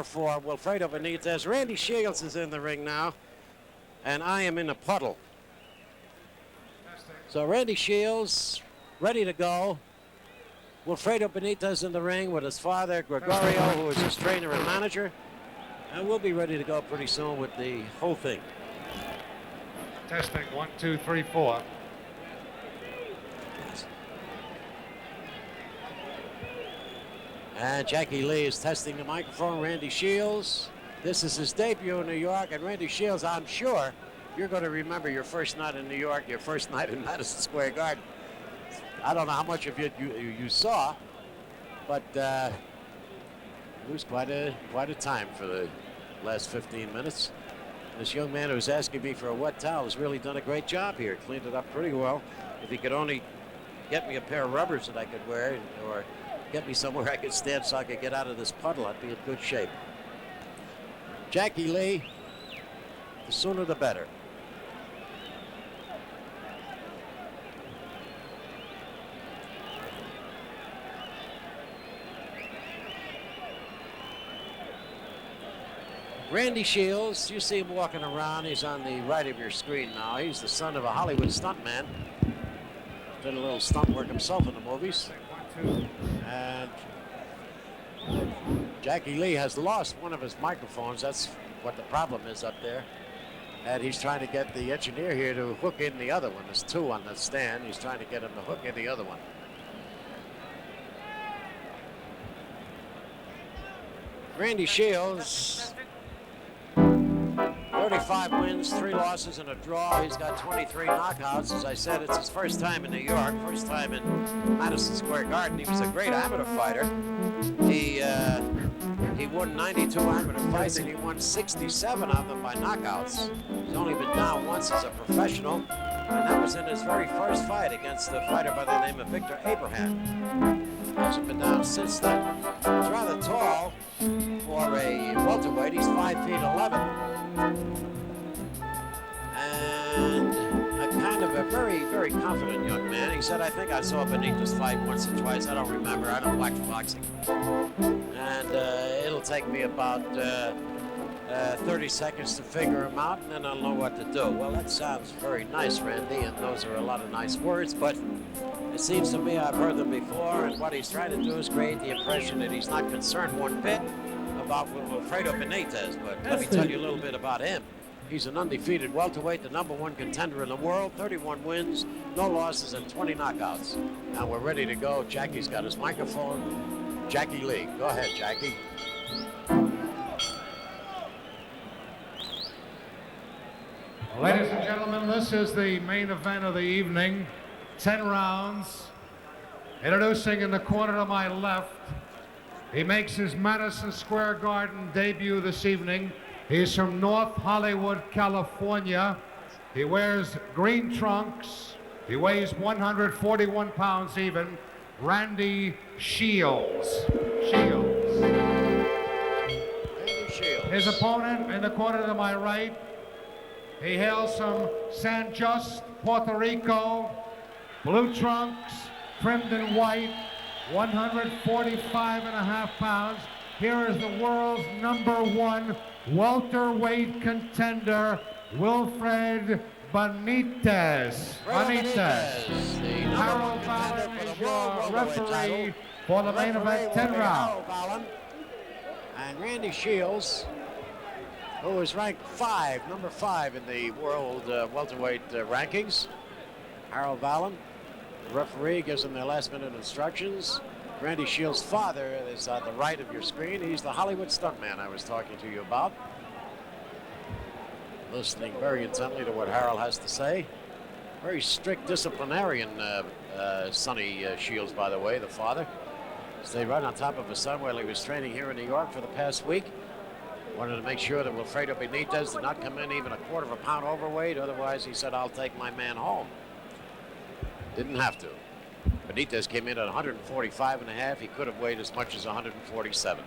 there for Wilfred Benitez. Randy Shields is in the ring now, and I am in a puddle. So Randy Shields ready to go. Wilfred Benitez in the ring with his father, Gregorio, who is his trainer and manager. And we'll be ready to go pretty soon with the whole thing. Testing, 1, 2, 3, 4. And Jackie Lee is testing the microphone. Randy Shields. This is his debut in New York. And Randy Shields, I'm sure you're going to remember your first night in New York, your first night in Madison Square Garden. I don't know how much of it you saw, but it was quite a time for the last 15 minutes. This young man who was asking me for a wet towel has really done a great job here. Cleaned it up pretty well. If he could only get me a pair of rubbers that I could wear, or get me somewhere I could stand so I could get out of this puddle, I'd be in good shape. Jackie Lee, the sooner the better. Randy Shields, you see him walking around. He's on the right of your screen now. He's the son of a Hollywood stuntman. Did a little stunt work himself in the movies. And Jackie Lee has lost one of his microphones. That's what the problem is up there. And he's trying to get the engineer here to hook in the other one. There's two on the stand. He's trying to get him to hook in the other one. Randy Shields, 35 wins, 3 losses, and a draw. He's got 23 knockouts. As I said, it's his first time in New York, first time in Madison Square Garden. He was a great amateur fighter. He won 92 amateur fights, and he won 67 of them by knockouts. He's only been down once as a professional, and that was in his very first fight against a fighter by the name of Victor Abraham. He hasn't been down since then. He's rather tall for a welterweight. He's 5 feet 11. And a kind of a very, very confident young man. He said, I think I saw Benitez fight once or twice. I don't remember. I don't watch boxing. And it'll take me about 30 seconds to figure him out, and then I'll know what to do. Well, that sounds very nice, Randy, and those are a lot of nice words, but it seems to me I've heard them before, and what he's trying to do is create the impression that he's not concerned one bit about Wilfred Benitez. But let me tell you a little bit about him. He's an undefeated welterweight, the #1 contender in the world, 31 wins, no losses, and 20 knockouts. Now we're ready to go. Jackie's got his microphone. Jackie Lee. Go ahead, Jackie. Ladies and gentlemen, this is the main event of the evening. 10 rounds. Introducing in the corner to my left, he makes his Madison Square Garden debut this evening. He's from North Hollywood, California. He wears green trunks. He weighs 141 pounds even. Randy Shields. His opponent in the corner to my right, he hails from San Jose, Puerto Rico. Blue trunks, trimmed in white, 145.5 pounds. Here is the world's #1 welterweight contender, Wilfred Benitez. Harold Ballon is your referee for the main event, 10 rounds. And Randy Shields, who is ranked number 5 in the world welterweight rankings. Harold Ballon, the referee, gives him their last-minute instructions. Randy Shields' father is on the right of your screen. He's the Hollywood stuntman I was talking to you about. Listening very intently to what Harold has to say. Very strict disciplinarian, Sonny Shields, by the way, the father. Stayed right on top of his son while he was training here in New York for the past week. Wanted to make sure that Wilfred Benitez did not come in even a quarter of a pound overweight. Otherwise, he said, I'll take my man home. Didn't have to. Benitez came in at 145.5. He could have weighed as much as 147.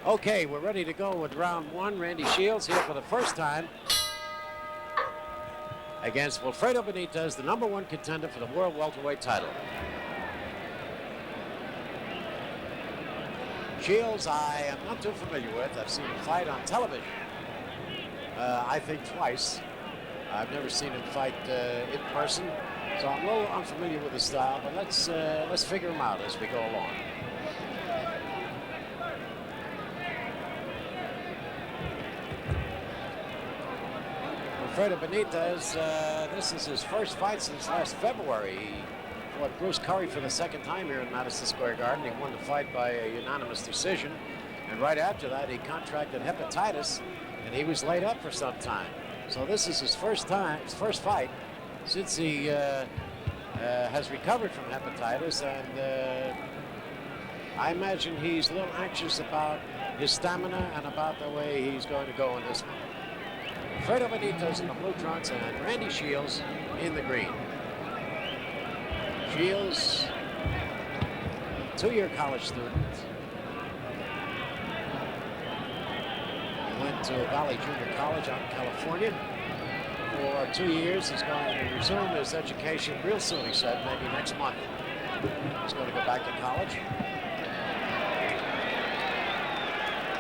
Okay, we're ready to go with round 1. Randy Shields here for the first time against Wilfred Benitez, the #1 contender for the world welterweight title. Shields, I am not too familiar with. I've seen him fight on television. I think twice. I've never seen him fight in person, so I'm a little unfamiliar with his style. But let's figure him out as we go along. Wilfred Benitez, this is his first fight since last February. He fought Bruce Curry for the second time here in Madison Square Garden. He won the fight by a unanimous decision. And right after that, he contracted hepatitis, and he was laid up for some time. So this is his first fight since he has recovered from hepatitis. And I imagine he's a little anxious about his stamina and about the way he's going to go in this one. Wilfred Benitez in the blue trunks and Randy Shields in the green. Shields, two-year college student. He went to Valley Junior College out in California. For 2 years, he's going to resume his education real soon, he said, maybe next month. He's going to go back to college.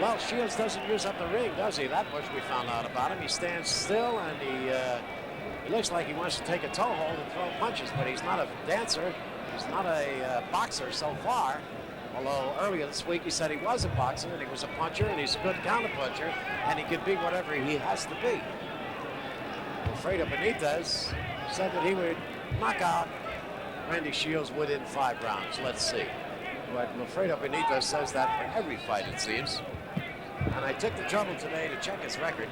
Well, Shields doesn't use up the ring, does he? That much we found out about him. He stands still, and he looks like he wants to take a toe hold and throw punches, but he's not a dancer. He's not a boxer so far. Although earlier this week he said he was a boxer and he was a puncher and he's a good counter puncher and he can be whatever he has to be. Wilfred Benitez said that he would knock out Randy Shields within 5 rounds. Let's see. But Wilfred Benitez says that for every fight, it seems. And I took the trouble today to check his record.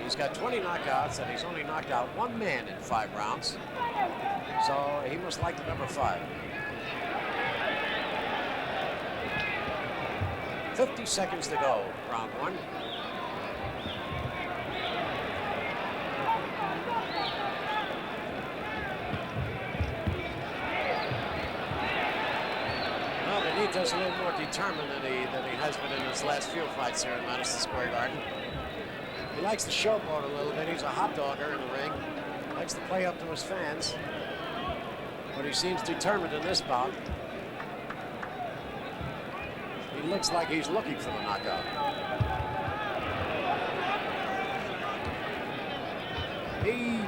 He's got 20 knockouts, and he's only knocked out 1 man in 5 rounds. So he must like the number 5. 50 seconds to go, round 1. Well, Benitez a little more determined than he has been in his last few fights here in Madison Square Garden. He likes to showboat a little bit. He's a hot dogger in the ring. Likes to play up to his fans. But he seems determined in this bout. He looks like he's looking for the knockout. He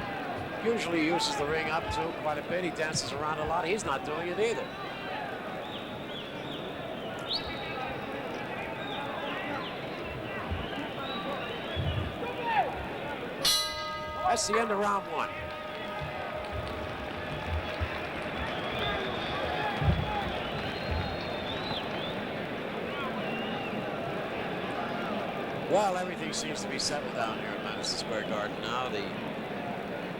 usually uses the ring up too quite a bit. He dances around a lot. He's not doing it either. That's the end of round 1. Well, everything seems to be settled down here at Madison Square Garden now. The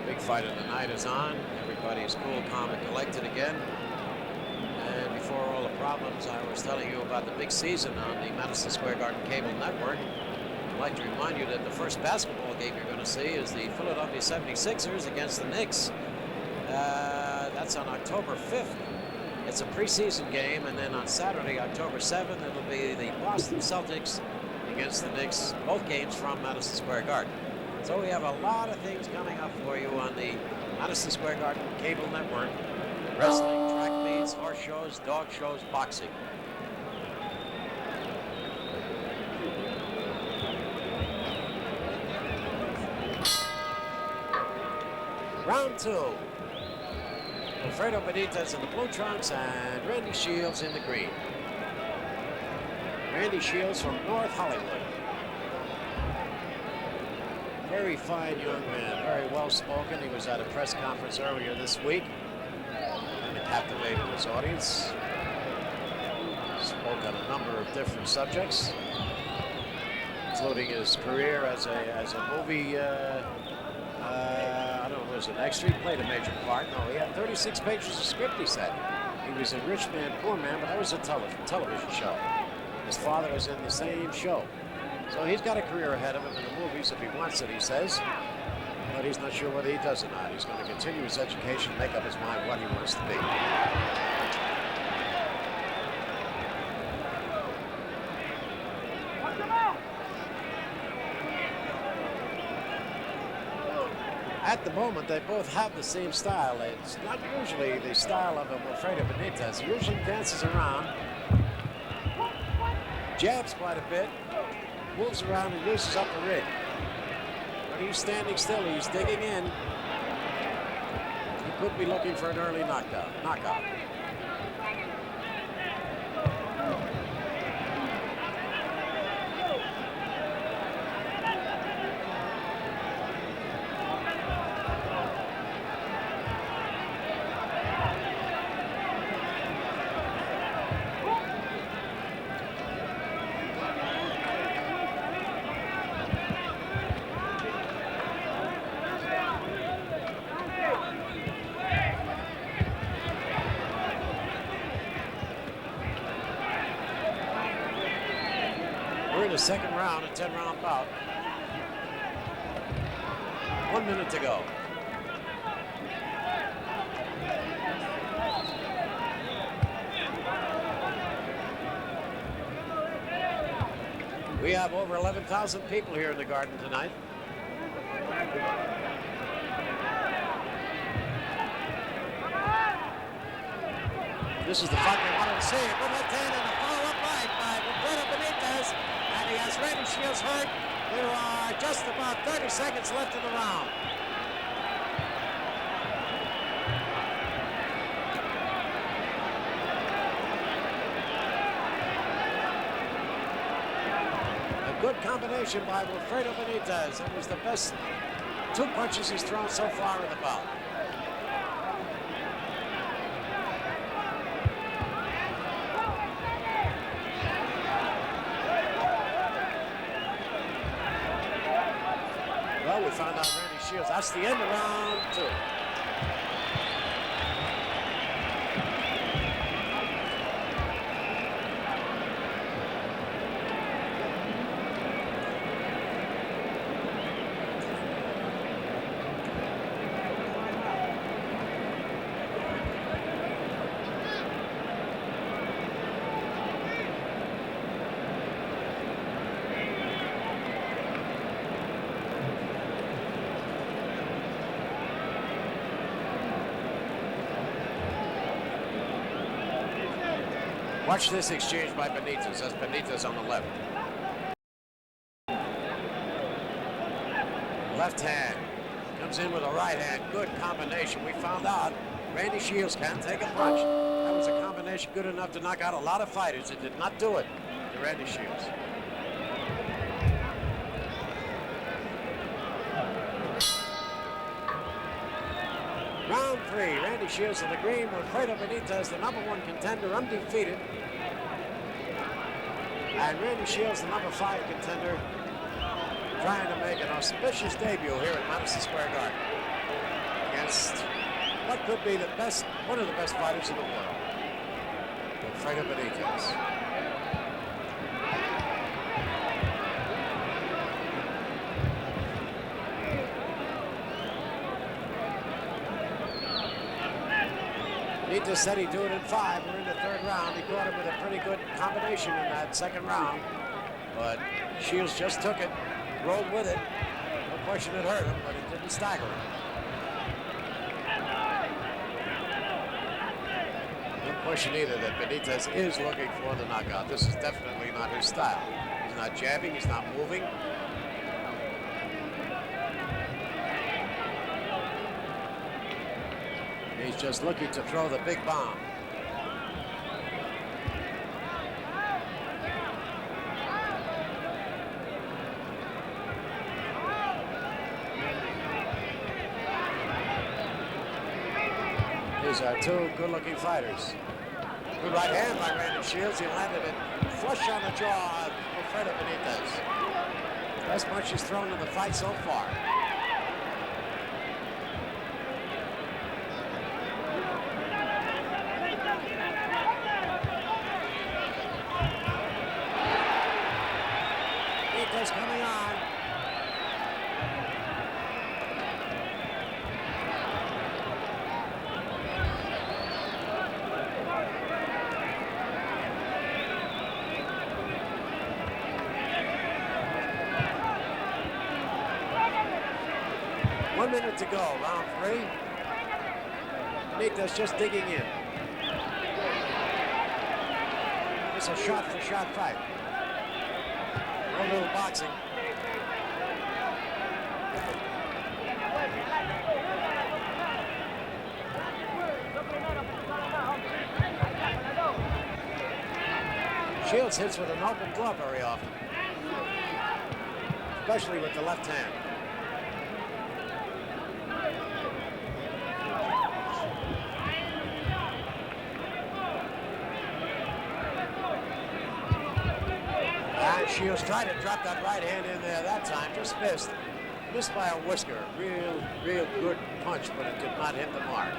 big fight of the night is on. Everybody is cool, calm, and collected again. And before all the problems, I was telling you about the big season on the Madison Square Garden cable network. I'd like to remind you that the first basketball game you're going to see is the Philadelphia 76ers against the Knicks. That's on October 5th. It's a preseason game, and then on Saturday, October 7th, it'll be the Boston Celtics against the Knicks, both games from Madison Square Garden. So we have a lot of things coming up for you on the Madison Square Garden cable network. Wrestling, track meets, horse shows, dog shows, boxing. Round 2. Wilfred Benitez in the blue trunks and Randy Shields in the green. Randy Shields from North Hollywood. Very fine young man, very well spoken. He was at a press conference earlier this week and it captivated his audience. Spoke on a number of different subjects, including his career as a movie I don't know, was an extra. He played a major part. No, he had 36 pages of script, he said. He was in Rich Man, Poor Man, but that was a television show. His father was in the same show. So he's got a career ahead of him in the movies if he wants it, he says. But he's not sure whether he does or not. He's going to continue his education, make up his mind what he wants to be. At the moment, they both have the same style. It's not usually the style of a Wilfred Benitez. He usually dances around, jabs quite a bit, moves around and uses up the ring. But he's standing still. He's digging in. He could be looking for an early knockout. We're in the second round, a 10-round bout. 1 minute to go. We have over 11,000 people here in the Garden tonight. This is the fight we wanted to see. A good left hand and a follow-up right by Wilfred Benitez. And he has Randy Shields hurt. There are just about 30 seconds left in the round. A good combination by Wilfred Benitez. It was the best 2 punches he's thrown so far in the bout. Well, we found out Randy Shields. That's the end of round 2. Watch this exchange by Benitez. That's Benitez on the left. Left hand. Comes in with a right hand. Good combination. We found out Randy Shields can take a punch. That was a combination good enough to knock out a lot of fighters. It did not do it to Randy Shields. Round 3, Randy Shields in the green, Wilfred Benitez, the #1 contender, undefeated. And Randy Shields, the #5 contender, trying to make an auspicious debut here at Madison Square Garden against what could be one of the best fighters in the world, Wilfred Benitez. Benitez said he'd do it in 5. We're in the 3rd round. He caught him with a pretty good combination in that 2nd round. But Shields just took it, rolled with it. No question it hurt him, but it didn't stagger him. No question either that Benitez is looking for the knockout. This is definitely not his style. He's not jabbing, he's not moving. He's just looking to throw the big bomb. These are 2 good-looking fighters. Good right hand by Randy Shields. He landed it flush on the jaw of Wilfred Benitez. Best punch he's thrown in the fight so far. Benitez coming on. One minute to go, round 3. Benitez just digging in. It's a shot-for-shot fight. a little boxing. Shields hits with an open glove very often, especially with the left hand. And Shields tried to drop that right hand in there that time, just missed. Missed by a whisker. Real good punch, but it did not hit the mark.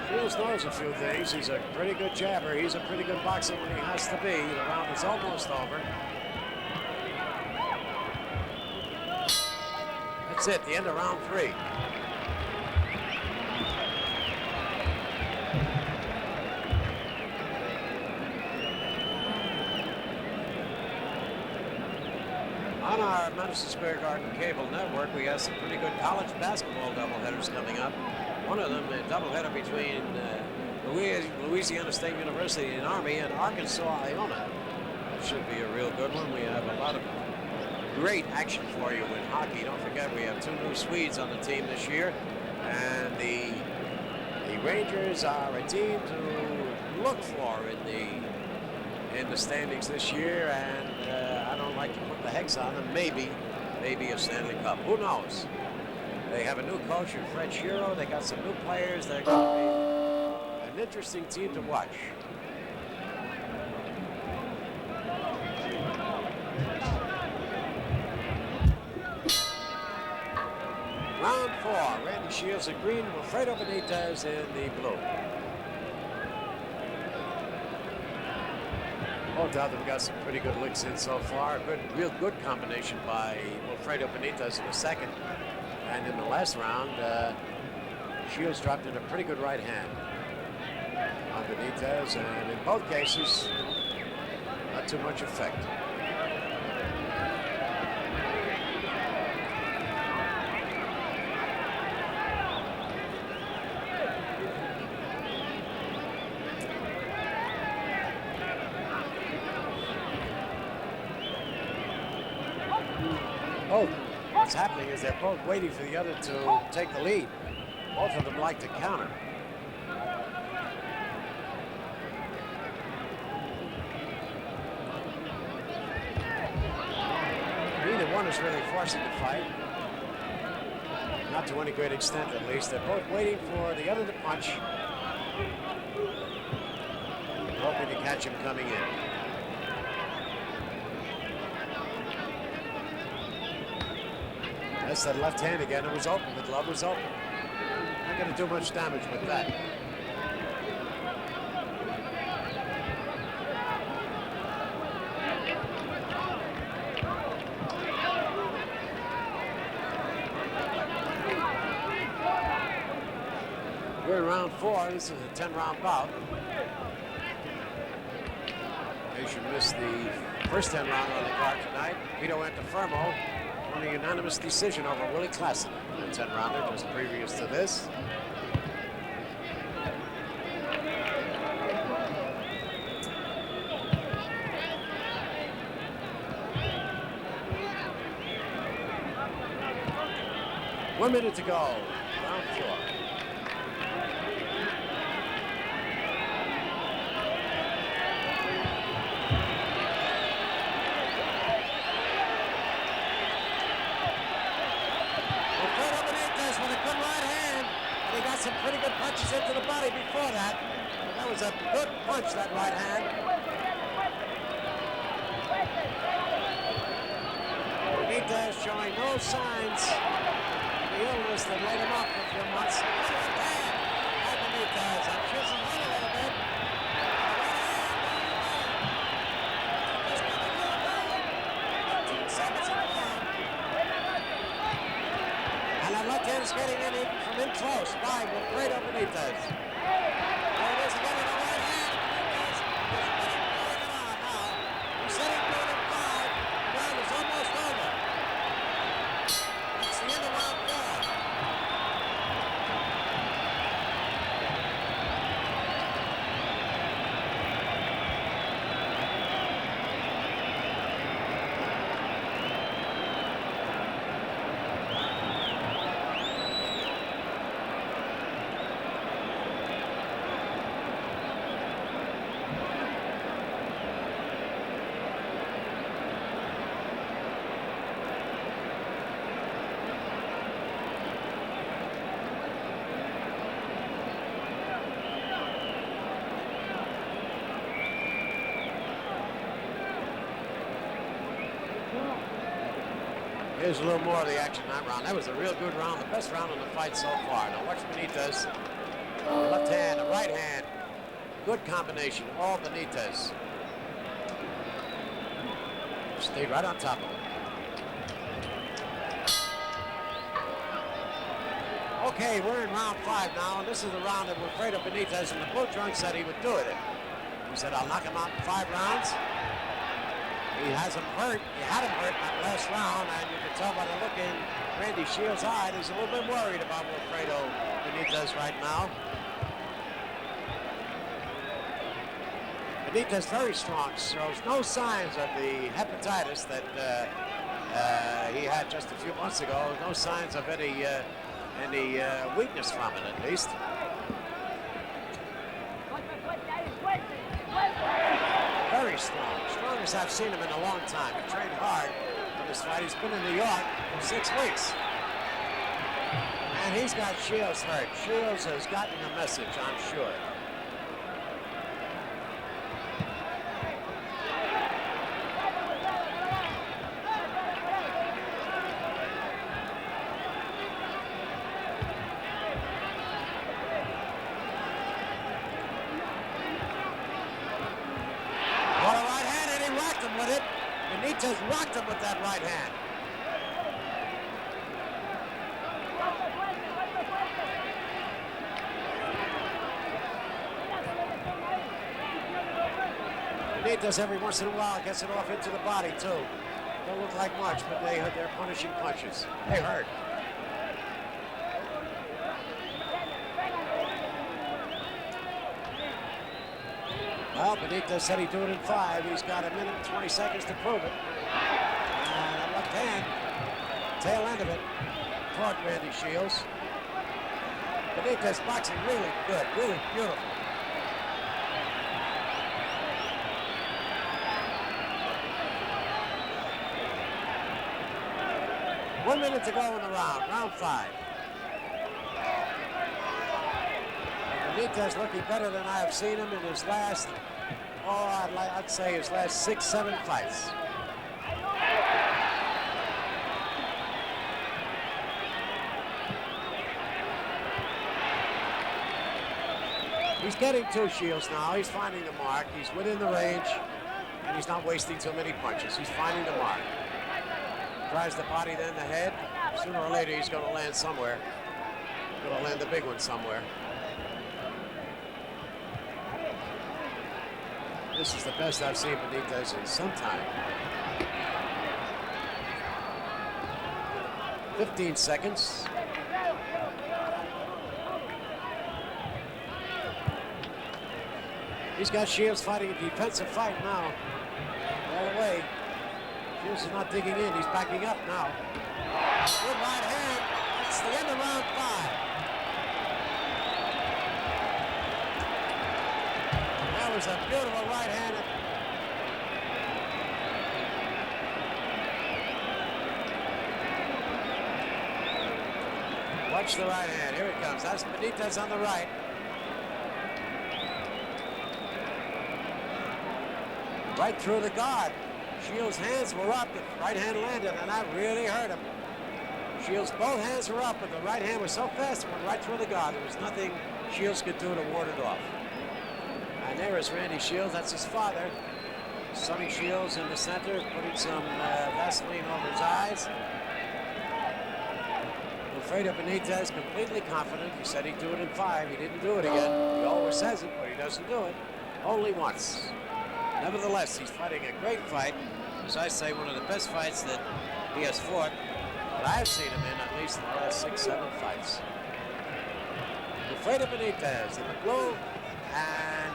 Shields knows a few things. He's a pretty good jabber. He's a pretty good boxer when he has to be. The round is almost over. That's it, the end of round 3. On our Madison Square Garden cable network, we have some pretty good college basketball doubleheaders coming up. One of them, a doubleheader between Louisiana State University and Army and Arkansas Iona. That should be a real good one. We have a lot of great action for you in hockey. Don't forget, we have 2 new Swedes on the team this year, and the Rangers are a team to look for in the standings this year, and I don't like to put the hex on them. Maybe a Stanley Cup. Who knows? They have a new coach in Fred Shiro. They got some new players. They're going to be an interesting team to watch. Round 4. Randy Shields in green, Wilfred Benitez in the blue. Both of them got some pretty good licks in so far. Real good combination by Wilfred Benitez in the second. And in the last round, Shields dropped in a pretty good right hand on Benitez, and in both cases, not too much effect. What's happening is they're both waiting for the other to take the lead. Both of them like to counter. Neither one is really forcing the fight. Not to any great extent, at least. They're both waiting for the other to punch, hoping to catch him coming in. That's that left hand again. It was open. The glove was open. Not going to do much damage with that. We're in round 4. This is a 10-round bout. In case you missed the first 10 round on the card tonight, Vito Antifermo won a unanimous decision over Willie Klassen in a 10-rounder just previous to this. One minute to go, round 4. Some pretty good punches into the body before that. That was a good punch, that right hand. Benitez showing no signs of the illness that laid him off for a few months. Benitez, I'm choosing on a little bit. And that left hand's getting in from in close by Wilfred Benitez. There it is again in the right hand. Benitez is putting it on now. He's setting good at 5. The round is almost over. That's the end of round 4. Here's a little more of the action in that round. That was a real good round, the best round in the fight so far. Now watch Benitez. Left hand, a right hand. Good combination, all Benitez. Stayed right on top of it. Okay, we're in round 5 now, and this is the round that Wilfred Benitez and the blue trunk said he would do it in. He said, I'll knock him out in 5 rounds. He has him hurt. He had him hurt in that last round, and you can tell by the look in Randy Shields' eye, he's a little bit worried about Wilfred Benitez right now. Benitez very strong, shows no signs of the hepatitis that he had just a few months ago. No signs of any weakness from it, at least. Very strong, strongest I've seen him in a long time. He trained hard for this fight. He's been in New York for 6 weeks. And he's got Shields hurt. Shields has gotten a message, I'm sure. Benitez rocked him with that right hand. Benitez every once in a while gets it off into the body too. Don't look like much, but they're punishing punches. They hurt. Well, Benitez said he'd do it in 5. He's got a minute and 20 seconds to prove it. And a left hand, tail end of it, toward Randy Shields. Benitez boxing really good, really beautiful. One minute to go in the round, round 5. Benitez looking better than I have seen him in his last, I'd say his last 6, 7 fights. He's getting to Shields now. He's finding the mark. He's within the range, and he's not wasting too many punches. He's finding the mark. Drives the body, then the head. Sooner or later, he's going to land somewhere. Going to land the big one somewhere. This is the best I've seen Benitez in some time. 15 seconds. He's got Shields fighting a defensive fight now. All the way. Shields is not digging in. He's backing up now. Good right hand. That's the end of round 5. That was a beautiful right hand. Watch the right hand. Here it comes. That's Benitez on the right. Right through the guard. Shields' hands were up. The right hand landed, and that really hurt him. Shields' both hands were up, but the right hand was so fast it went right through the guard. There was nothing Shields could do to ward it off. And there is Randy Shields. That's his father. Sonny Shields in the center, putting some Vaseline over his eyes. Wilfred Benitez completely confident. He said he'd do it in 5. He didn't do it again. He always says it, but he doesn't do it. Only once. Nevertheless, he's fighting a great fight. As I say, one of the best fights that he has fought that I've seen him in at least in the last 6, 7 fights. Wilfred Benitez in the blue and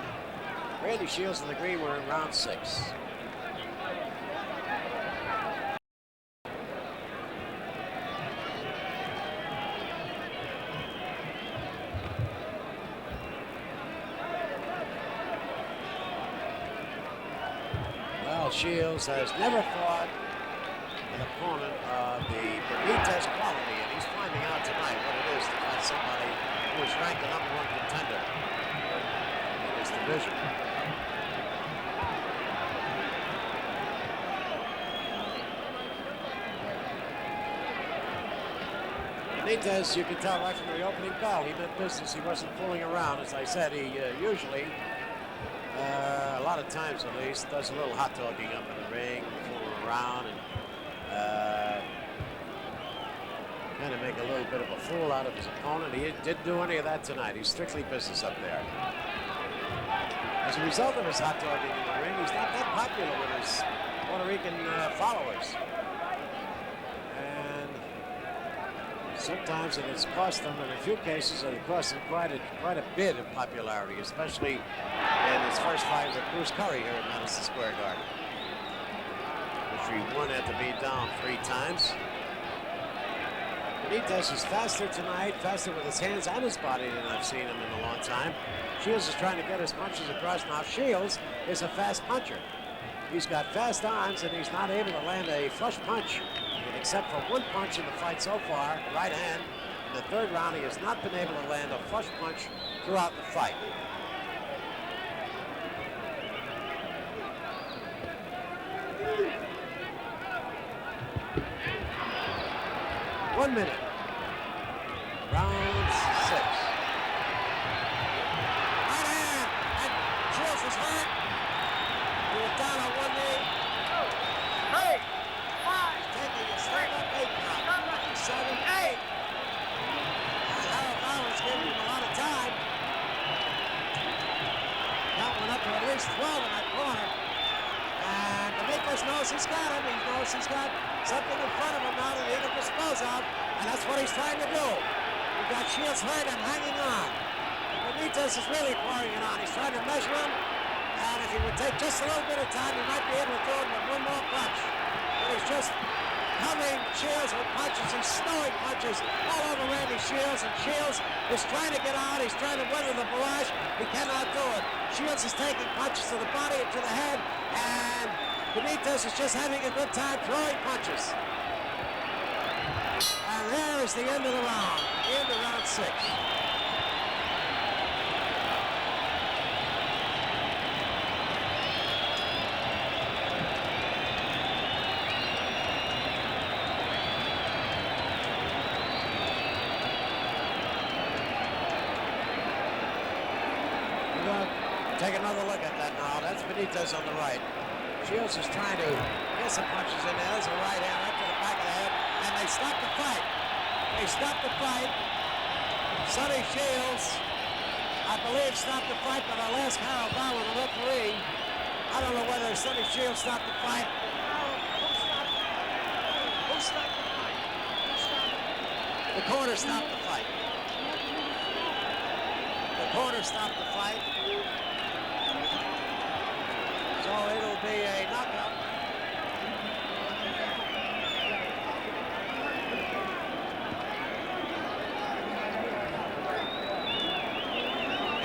Randy Shields in the green. Were in round 6. Well, Shields has never fought an opponent of the Benitez quality, and he's finding out tonight what it is to fight somebody who is ranked the #1 contender in his division. Benitez, you can tell right from the opening bell, he meant business. He wasn't fooling around. As I said, he usually, a lot of times at least, does a little hot dogging up in the ring, fooling around, and kind of make a little bit of a fool out of his opponent. He didn't do any of that tonight. He's strictly business up there. As a result of his hot dogging in the ring, he's not that popular with his Puerto Rican followers. And sometimes it has cost them, in a few cases, it cost him quite a bit of popularity, especially in his first fight with Bruce Curry here at Madison Square Garden, which he won after being down 3 times. Benitez is faster tonight, faster with his hands and his body than I've seen him in a long time. Shields is trying to get his punches across. Now Shields is a fast puncher. He's got fast arms and he's not able to land a flush punch, except for one punch in the fight so far, right hand. In the 3rd round, he has not been able to land a flush punch throughout the fight. One minute. Round 6. Right hand. And Shields is hurt. He was down on one knee. 3, 5. Taking a straight up 8 count. 7, 8. Harold Bowers giving him a lot of time. That one up to at least 12 in that corner. And Benitez knows he's got him. He knows he's got something in front of him now that he can dispose of. And that's what he's trying to do. We've got Shields hurt and hanging on. Benitez is really pouring it on. He's trying to measure him. And if he would take just a little bit of time, he might be able to do it with one more punch. But he's just coming Shields with punches. He's snowing punches all over Randy Shields. And Shields is trying to get out. He's trying to weather the barrage. He cannot do it. Shields is taking punches to the body and to the head. And Benitez is just having a good time throwing punches. And there is the end of the round. The end of round 6. We're going to take another look at that now. That's Benitez on the right. Shields is trying to get some punches in there. There's a right hand right to the back of the head. And they stop the fight. They stop the fight. Sonny Shields, I believe, stopped the fight, but I'll ask Harold Bauer, the referee. I don't know whether Sonny Shields stopped the fight. Who stopped the fight? The corner stopped the fight. The corner stopped the fight. So it'll be a knockout.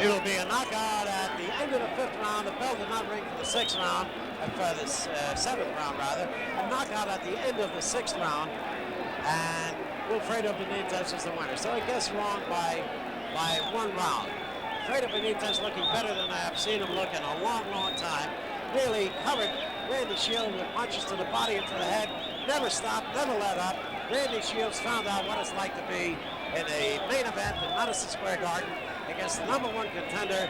It'll be a knockout at the end of the 5th round. The bell did not ring for the 6th round, for the 7th round rather. A knockout at the end of the 6th round, and Wilfred Benitez is the winner. So he gets wrong by 1 round. Wilfred Benitez looking better than I have seen him look in a long, long time. Really covered Randy Shields with punches to the body and to the head. Never stopped, never let up. Randy Shields found out what it's like to be in a main event in Madison Square Garden against the #1 contender,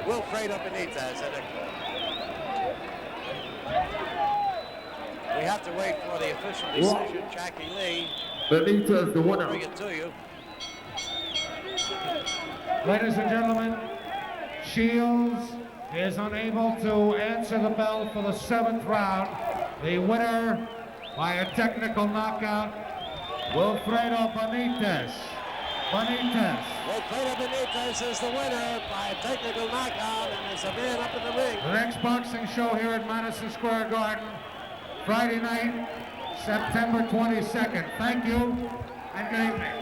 Wilfred Benitez. We have to wait for the official decision. Jackie Lee. Benitez, the winner. Bring it to you. Ladies and gentlemen, Shields is unable to answer the bell for the 7th round. The winner by a technical knockout, Wilfred Benitez. Wilfred Benitez is the winner by a technical knockout, and there's a man up in the ring. The next boxing show here at Madison Square Garden, Friday night, September 22nd. Thank you, and good evening.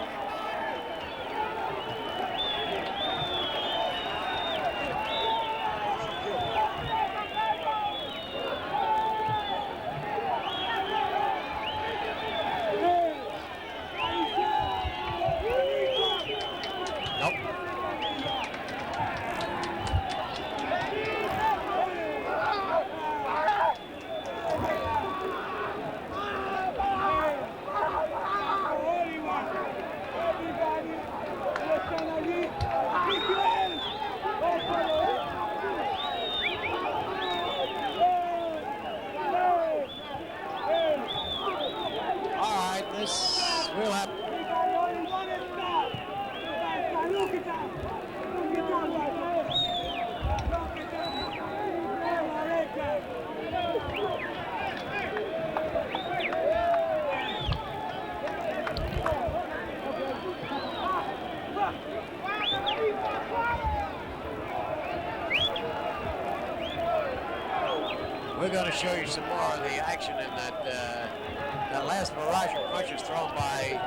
We're going to show you some more of the action in that last barrage of punches thrown by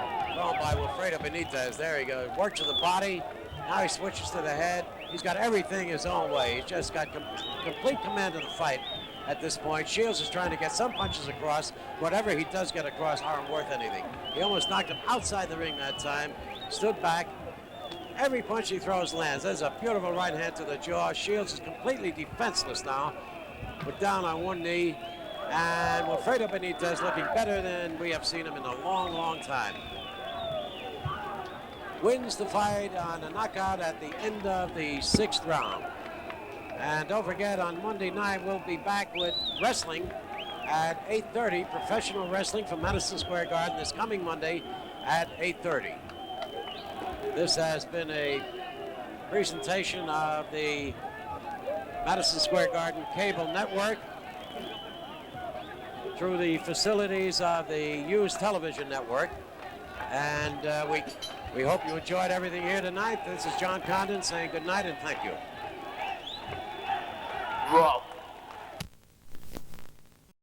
Wilfred Benitez. There he goes. Work to the body. Now he switches to the head. He's got everything his own way. He's just got complete command of the fight at this point. Shields is trying to get some punches across. Whatever he does get across aren't worth anything. He almost knocked him outside the ring that time. Stood back. Every punch he throws lands. There's a beautiful right hand to the jaw. Shields is completely defenseless now. Put down on one knee, and Wilfred Benitez looking better than we have seen him in a long, long time. Wins the fight on a knockout at the end of the 6th round. And don't forget, on Monday night, we'll be back with wrestling at 8:30, professional wrestling from Madison Square Garden this coming Monday at 8:30. This has been a presentation of the Madison Square Garden Cable Network through the facilities of the Hughes Television Network. And we hope you enjoyed everything here tonight. This is John Condon saying good night and thank you. Raw